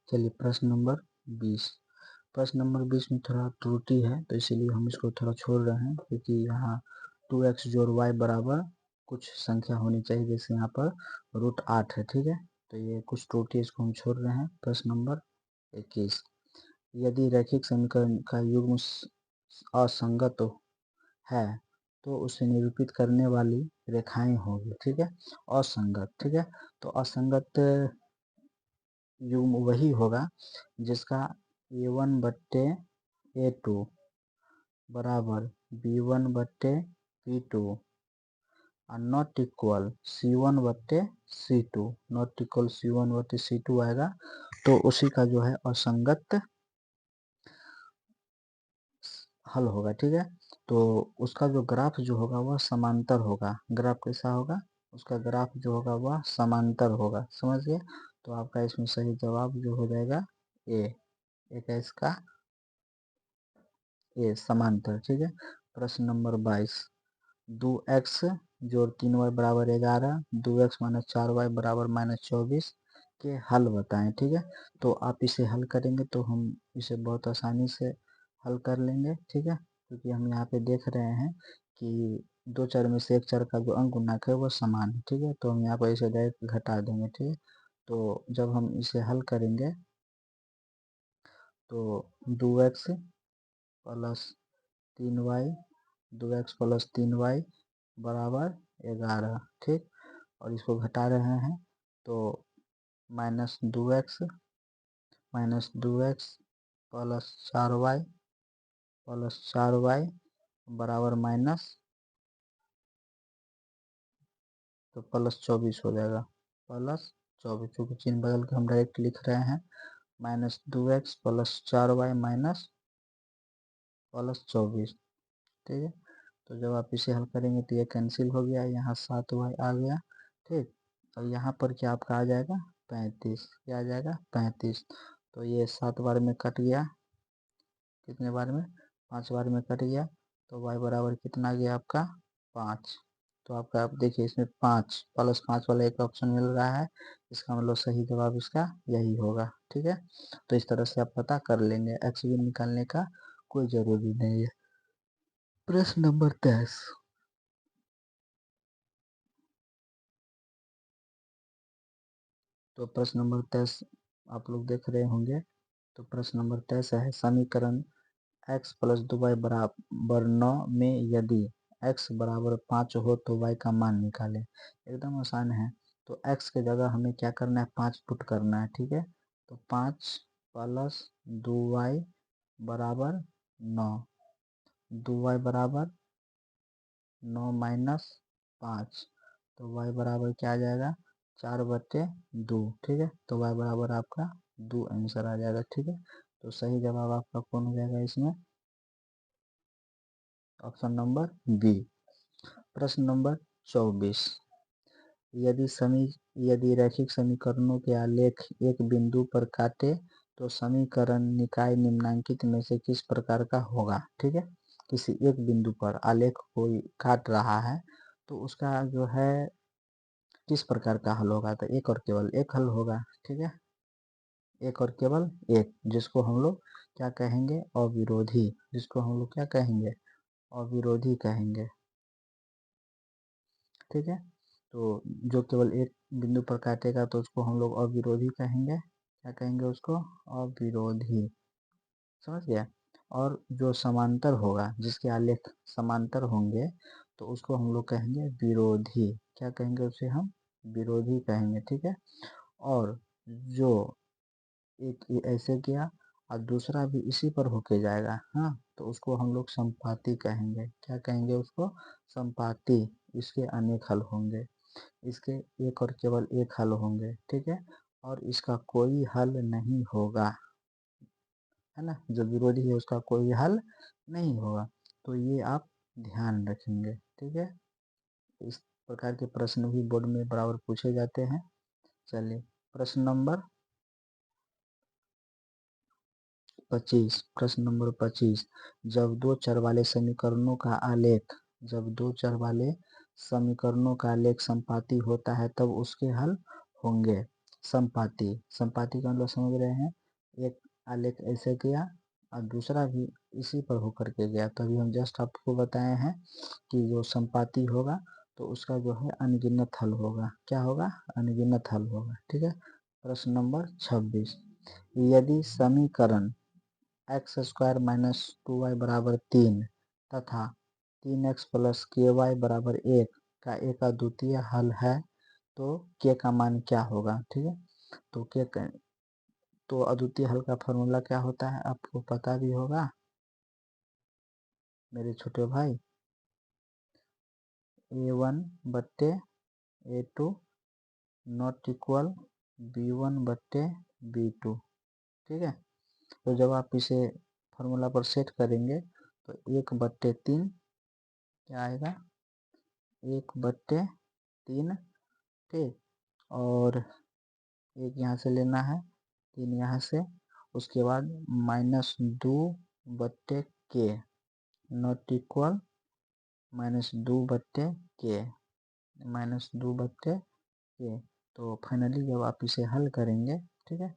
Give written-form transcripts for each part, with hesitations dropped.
चलिए प्रश्न नंबर 20। प्रश्न नंबर 20 में थोड़ा त्रुटि है, तो इसीलिए हम इसको थोड़ा छोड़ रहे हैं, क्योंकि यहाँ 2x जोड़ y बराबर कुछ संख्या होनी चाहिए, जैसे यहाँ पर √8 है। ठीक है, तो ये कुछ त्रुटि, इसको हम छोड़ रहे हैं। प्रश्न नंबर 21। यदि रैखिक समीकरण का युग्म असंगत है तो उसे निरूपित करने वाली रेखाएं होगी। ठीक है, असंगत। ठीक है, तो असंगत युग्म वही होगा जिसका a1/a2 बराबर b1/b2 और not equal c1/c2, not equal c1/c2 आएगा, तो उसी का जो है असंगत हल होगा। ठीक है, तो उसका जो ग्राफ जो होगा वह समांतर होगा। ग्राफ कैसा होगा? उसका ग्राफ जो होगा वह समांतर होगा। समझ गए? तो आपका इसमें सही जवाब जो हो जाएगा ए, एक है इसका ए, समांतर। ठीक है, प्रश्न नंबर 22। 2x जोड़ 3y बराबर 11, 2x माइनस 4y बराबर -24 के हल बताएं। ठीक है, तो आप इसे हल करेंगे तो हम इसे बहुत आसानी से हल कर लेंगे। ठीक है, क्योंकि हम यहाँ पे देख रहे हैं कि दो चर में से एक चर का जो अंक गुणक है वह समान है। ठीक है, तो हम यहाँ पर इसे डायरेक्ट घटा देंगे। ठीक है, तो जब हम इसे हल करेंगे तो 2x plus 3y, 2x plus 3y बराबर 11। ठीक, और इसको घटा रहे हैं तो -2x प्लस 4y बराबर माइनस, तो +24 हो जाएगा। +24, चूँकि चिन्ह बदल के हम डायरेक्ट लिख रहे हैं, -2x प्लस 4y माइनस +24। ठीक है, तो जब आप इसे हल करेंगे तो ये कैंसिल हो गया, यहाँ 7y आ गया। ठीक, और यहाँ पर क्या आपका आ जाएगा 35। क्या आ जाएगा 35, तो ये 7 बार में कट गया, कितने बार में? 5 बार में कट गया, तो y बराबर कितना आ गया आपका 5। तो आपका आप देखिए इसमें 5 +5 वाला एक ऑप्शन मिल रहा है, इसका मतलब सही जवाब इसका यही होगा। ठीक है, तो इस तरह से आप पता कर लेंगे, एक्स भी निकालने का कोई जरूरी नहीं है। प्रश्न नंबर 23। तो प्रश्न नंबर 23 आप लोग देख रहे होंगे। तो प्रश्न नंबर 23 है, समीकरण x प्लस 2y बराबर 9 में यदि x बराबर 5 हो तो y का मान निकालें। एकदम आसान है, तो x के जगह हमें क्या करना है, 5 पुट करना है। ठीक है, तो 5 प्लस 2y बराबर 9, 2y बराबर 9 माइनस 5, तो y बराबर क्या आ जाएगा 4/2। ठीक है, तो y बराबर आपका 2 आंसर आ जाएगा। ठीक है, तो सही जवाब आपका कौन हो जाएगा इसमें? Option number B. प्रश्न नंबर 24। यदि रैखिक समीकरणों के आलेख एक बिंदु पर काटे तो समीकरण निकाय निम्नलिखित में से किस प्रकार का होगा। ठीक है, किसी एक बिंदु पर आलेख कोई काट रहा है तो उसका जो है किस प्रकार का हल होगा, तो एक और केवल एक हल होगा। ठीक है, एक और केवल एक, जिसको हम लोग क्या कहेंगे, अविरोधी। जिसको हम लोग क्या कहेंगे, अविरोधी कहेंगे। ठीक है, तो जो केवल एक बिंदु पर काटेगा तो उसको हम लोग अविरोधी कहेंगे। क्या कहेंगे उसको? अविरोधी। समझ गया? और जो समांतर होगा, जिसके आलेख समांतर होंगे, तो उसको हम लोग कहेंगे विरोधी। क्या कहेंगे उसे हम? विरोधी कहेंगे। ठीक है, और जो एक ऐसे किया और दूसरा भी इसी पर होके जाएगा, हाँ, तो उसको हम लोग संपाती कहेंगे। क्या कहेंगे उसको? संपाती। इसके अनेक हल होंगे, इसके एक और केवल एक हल होंगे। ठीक है, और इसका कोई हल नहीं होगा, है ना, जो विरोधी है उसका कोई हल नहीं होगा। तो ये आप ध्यान रखेंगे। ठीक है, इस प्रकार के प्रश्न भी बोर्ड में बराबर पूछे जाते हैं। चलिए प्रश्न नंबर 25। प्रश्न नंबर 25। जब दो चर वाले समीकरणों का आलेख संपाती होता है तब उसके हल होंगे। संपाति। संपाति का मतलब समझ रहे हैं, एक आलेख ऐसे गया और दूसरा भी इसी पर होकर के गया। तभी हम जस्ट आपको बताए हैं कि जो संपाति होगा तो उसका जो है अनगिनत हल होगा। क्या होगा? अनगिनत हल होगा। ठीक है। प्रश्न नंबर 26, यदि समीकरण एक्स स्क्वायर माइनस 2y बराबर 3 तथा 3x प्लस के वाई बराबर 1 का एक अद्वितीय हल है तो के का मान क्या होगा? ठीक है। तो अद्वितीय हल का फॉर्मूला क्या होता है आपको पता भी होगा मेरे छोटे भाई, a1 बट्टे a2 नॉट इक्वल b1 बट्टे b2। ठीक है। तो जब आप इसे फॉर्मूला पर सेट करेंगे तो 1/3 क्या आएगा? 1/3। ठीक। और एक यहाँ से लेना है, 3 यहाँ से, उसके बाद -2/k not equal -2/k -2/k। तो फाइनली जब आप इसे हल करेंगे, ठीक है,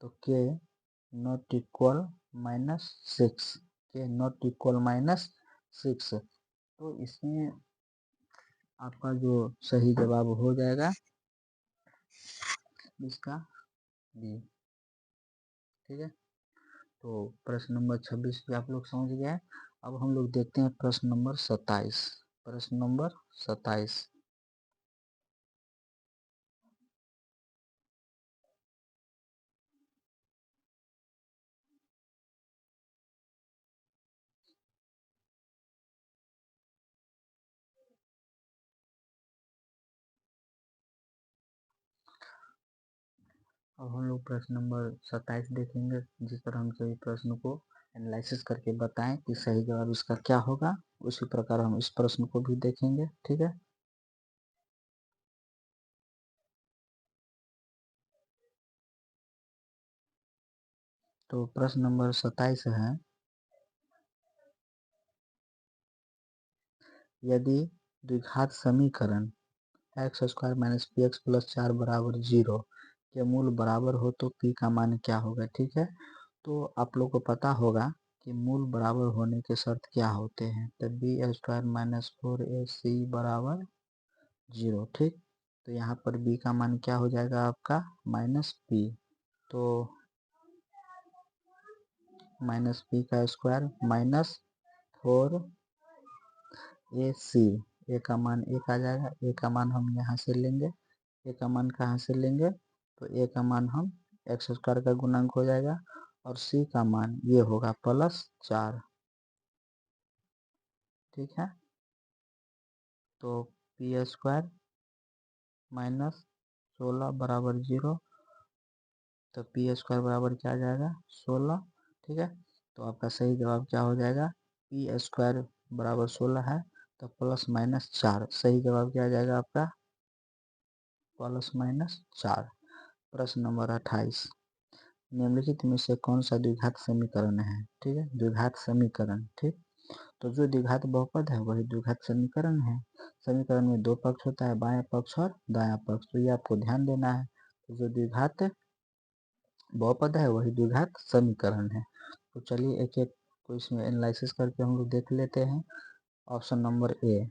तो k not equal -6, k not equal -6। तो इसमें आपका जो सही जवाब हो जाएगा इसका बी। ठीक है। तो प्रश्न नंबर 26 भी आप लोग समझ गए। अब हम लोग देखते हैं प्रश्न नंबर 27। प्रश्न नंबर 27, अब हम लोग प्रश्न नंबर 27 देखेंगे, जिस पर हम सभी प्रश्न को एनालिसिस करके बताएं कि सही जवाब इसका क्या होगा। उसी प्रकार हम इस प्रश्न को भी देखेंगे। ठीक है। तो प्रश्न नंबर 27 है, यदि द्विघात समीकरण x square minus P x plus 4 बराबर 0 के मूल बराबर हो तो पी का मान क्या होगा? ठीक है। तो आप लोग को पता होगा कि मूल बराबर होने के शर्त क्या होते हैं। तो बी स्क्वायर माइनस 4ac बराबर 0। ठीक। तो यहाँ पर b का मान क्या हो जाएगा आपका? -p। तो -p का स्क्वायर -4ac, a का मान 1 आ जाएगा। a का मान हम यहाँ से लेंगे, a का मान कहाँ से लेंगे? तो a का मान हम एक्स स्क्वायर का गुणांक हो जाएगा और c का मान ये होगा +4। ठीक है। तो पी स्क्वायर -16 बराबर 0, तो पी स्क्वायर बराबर क्या आ जाएगा? 16। ठीक है। तो आपका सही जवाब क्या हो जाएगा? पी स्क्वायर बराबर 16 है तो +-4। सही जवाब क्या आ जाएगा आपका? +-4। प्रश्न नंबर 28, निम्नलिखित में से कौन सा द्विघात समीकरण है? ठीक है। द्विघात समीकरण। ठीक। तो जो द्विघात बहुपद है वही द्विघात समीकरण है। समीकरण में दो पक्ष होता है, बायां पक्ष और दायां पक्ष। तो ये आपको ध्यान देना है। तो जो द्विघात बहुपद है वही द्विघात समीकरण है। तो चलिए एक एक को इसमें एनालिसिस करके हम लोग देख लेते हैं। ऑप्शन नंबर ए,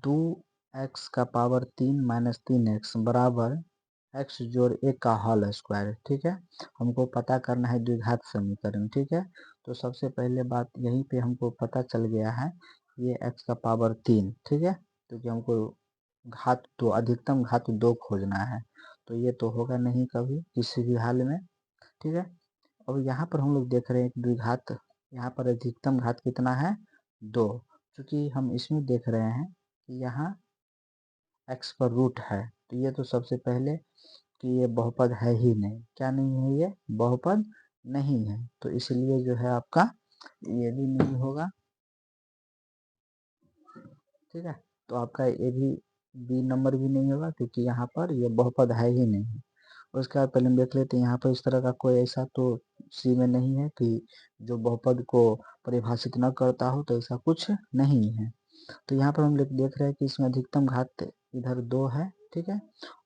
2x का पावर 3 माइनस 3x बराबर x जोड़ 1 का होल स्क्वायर। ठीक है। हमको पता करना है द्विघात समीकरण। ठीक है। तो सबसे पहले बात यहीं पे हमको पता चल गया है, ये x का पावर 3। ठीक है। क्योंकि हमको घात तो अधिकतम घात 2 खोजना है, तो ये तो होगा नहीं कभी किसी भी हाल में। ठीक है। अब यहाँ पर हम लोग देख रहे हैं कि द्विघात, यहाँ पर अधिकतम घात कितना है? 2। चूंकि हम इसमें देख रहे हैं कि यहाँ x पर रूट है, तो ये तो सबसे पहले कि ये बहुपद है ही नहीं। क्या नहीं है? ये बहुपद नहीं है। तो इसलिए जो है आपका ये भी नहीं होगा। ठीक है। तो आपका ये भी बी नंबर भी नहीं होगा क्योंकि यहाँ पर ये बहुपद है ही नहीं। उसके बाद पहले हम देख लेते हैं यहाँ पर इस तरह का कोई ऐसा तो सी में नहीं है कि जो बहुपद को परिभाषित न करता हो, तो ऐसा कुछ नहीं है। तो यहाँ पर हम लोग देख रहे हैं कि इसमें अधिकतम घात इधर 2 है। ठीक है।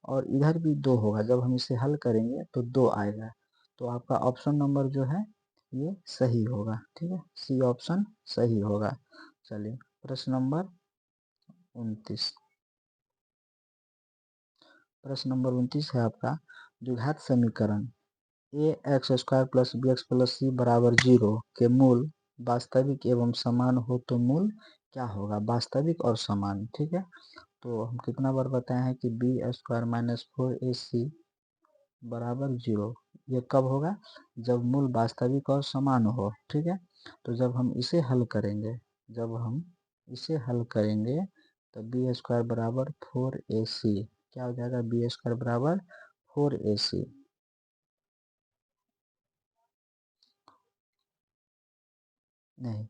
और इधर भी 2 होगा, जब हम इसे हल करेंगे तो 2 आएगा, तो आपका ऑप्शन नंबर जो है ये सही होगा, ठीक है, सी ऑप्शन सही होगा। चलिए प्रश्न नंबर 29। प्रश्न नंबर 29 है आपका, द्विघात समीकरण A X square plus B X plus C बराबर 0 के मूल वास्तविक एवं समान हो तो मूल क्या होगा, वास्तविक और समान, ठीक है। तो हम कितना बार बताए हैं कि बी स्क्वायर माइनस 4ac बराबर 0, ये कब होगा, जब मूल वास्तविक और समान हो, ठीक है। तो जब हम इसे हल करेंगे, जब हम इसे हल करेंगे तो बी स्क्वायर बराबर 4ac क्या हो जाएगा, बी स्क्वायर बराबर 4ac, नहीं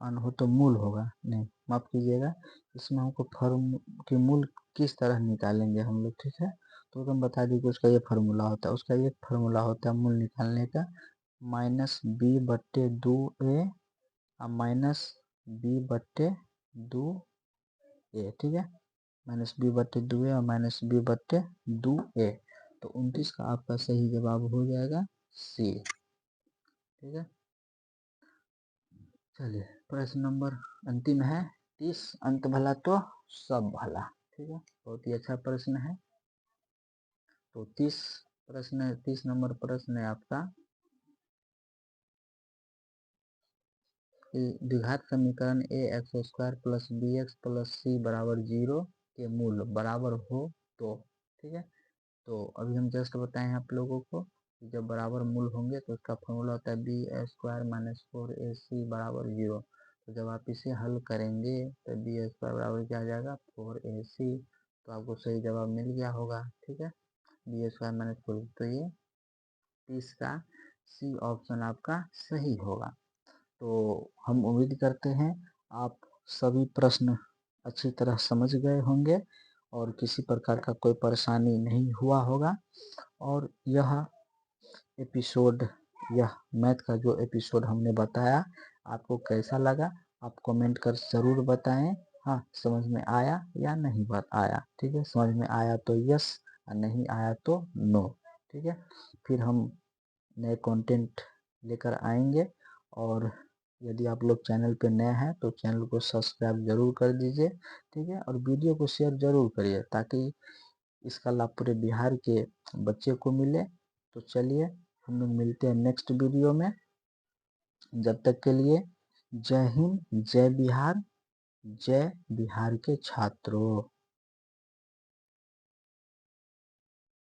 मान हो तो मूल होगा, नहीं माफ कीजिएगा, इसमें हमको फॉर्म की मूल किस तरह निकालेंगे हम लोग, ठीक है। तो हम बता दी कि उसका ये फार्मूला होता है, उसका ये फार्मूला होता है मूल निकालने का, माइनस बी बट्टे 2a और माइनस बी बट्टे 2a, ठीक है, माइनस बी बट्टे 2a और माइनस बी बट्टे 2a। तो 29 का आपका सही जवाब हो जाएगा सी, ठीक है। चलिए प्रश्न नंबर अंतिम है 30, अंत भला तो सब भला, ठीक है, बहुत ही अच्छा प्रश्न है। तो 30 नंबर प्रश्न है आपका, द्विघात समीकरण A X square plus B X plus C बराबर 0 के मूल बराबर हो तो, ठीक है। तो अभी हम जस्ट बताए हैं आप लोगों को कि जब बराबर मूल होंगे तो उसका फॉर्मूला होता है बी स्क्वायर माइनस 4ac बराबर 0। तो जब आप इसे हल करेंगे तो बी स्क्वायर बराबर क्या आ जाएगा 4ac, तो आपको सही जवाब मिल गया होगा, ठीक है, बी स्क्वायर माइनस 4, तो ये 30 का सी ऑप्शन आपका सही होगा। तो हम उम्मीद करते हैं आप सभी प्रश्न अच्छी तरह समझ गए होंगे और किसी प्रकार का कोई परेशानी नहीं हुआ होगा। और यह एपिसोड, यह मैथ का जो एपिसोड हमने बताया आपको कैसा लगा, आप कमेंट कर ज़रूर बताएं। हाँ समझ में आया या नहीं बात आया, ठीक है, समझ में आया तो यस और नहीं आया तो नो, ठीक है। फिर हम नए कंटेंट लेकर आएंगे। और यदि आप लोग चैनल पे नए हैं तो चैनल को सब्सक्राइब जरूर कर दीजिए, ठीक है, और वीडियो को शेयर जरूर करिए ताकि इसका लाभ पूरे बिहार के बच्चे को मिले। तो चलिए हम लोग मिलते हैं नेक्स्ट वीडियो में, जब तक के लिए जय हिंद, जय बिहार, जय बिहार के छात्रों।